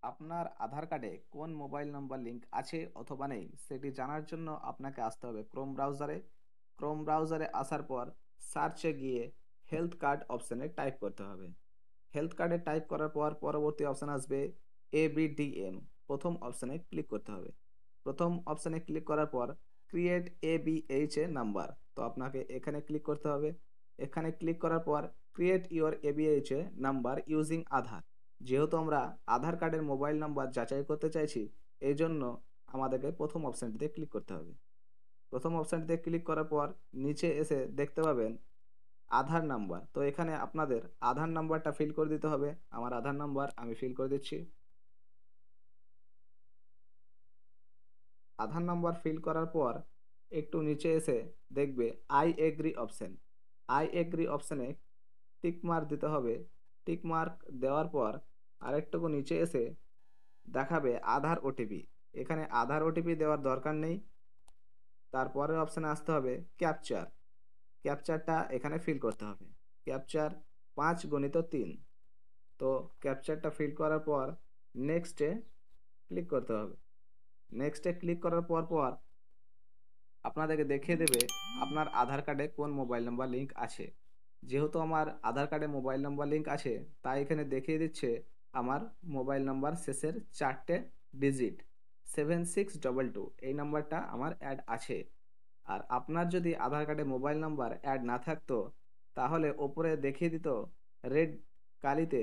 আপনার আধার কার্ডে কোন মোবাইল নম্বর লিঙ্ক আছে অথবা নেই সেটি জানার জন্য আপনাকে আসতে হবে ক্রোম ব্রাউজারে আসার পর সার্চে গিয়ে হেলথ কার্ড অপশানে টাইপ করতে হবে। হেলথ কার্ডে টাইপ করার পর পরবর্তী অপশান আসবে এবিডিএম। প্রথম অপশানে ক্লিক করতে হবে। প্রথম অপশানে ক্লিক করার পর ক্রিয়েট এবিএইচ এ নাম্বার, তো আপনাকে এখানে ক্লিক করতে হবে। এখানে ক্লিক করার পর create your ABH A number using Aadhaar. যেহেতু আমরা আধার কার্ডের মোবাইল নাম্বার যাচাই করতে চাইছি, এই জন্য আমাদেরকে প্রথম অপশানটিতে ক্লিক করতে হবে। প্রথম অপশানটিতে ক্লিক করার পর নিচে এসে দেখতে পাবেন আধার নাম্বার, তো এখানে আপনাদের আধার নাম্বারটা ফিল করে দিতে হবে। আমার আধার নাম্বার আমি ফিল করে দিচ্ছি। আধার নাম্বার ফিল করার পর একটু নিচে এসে দেখবে I agree option. I agree অপশানে টিক মার্ক দিতে হবে। টিক মার্ক দেওয়ার পর আরেকটুকু নিচে এসে দেখাবে আধার ওটিপি। এখানে আধার ওটিপি দেওয়ার দরকার নেই। তারপরের অপশানে আসতে হবে ক্যাপচার। ক্যাপচারটা এখানে ফিল করতে হবে। ক্যাপচার 5 × 3। তো ক্যাপচারটা ফিল করার পর নেক্সটে ক্লিক করতে হবে। নেক্সটে ক্লিক করার পর আপনাদেরকে দেখিয়ে দেবে আপনার আধার কার্ডে কোন মোবাইল নাম্বার লিঙ্ক আছে। যেহেতু আমার আধার কার্ডে মোবাইল নাম্বার লিঙ্ক আছে, তাই এখানে দেখিয়ে দিচ্ছে আমার মোবাইল নাম্বার শেষের 4টে ডিজিট 7622, এই নাম্বারটা আমার অ্যাড আছে। আর আপনার যদি আধার কার্ডে মোবাইল নাম্বার অ্যাড না থাকতো, তাহলে ওপরে দেখিয়ে দিত রেড কালিতে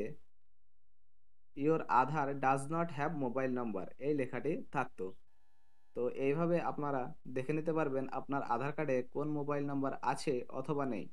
your Aadhaar does not have mobile number, এই লেখাটি থাকতো। তো এইভাবে আপনারা দেখে নিতে পারবেন আপনার আধার কার্ডে কোন মোবাইল নাম্বার আছে অথবা নেই।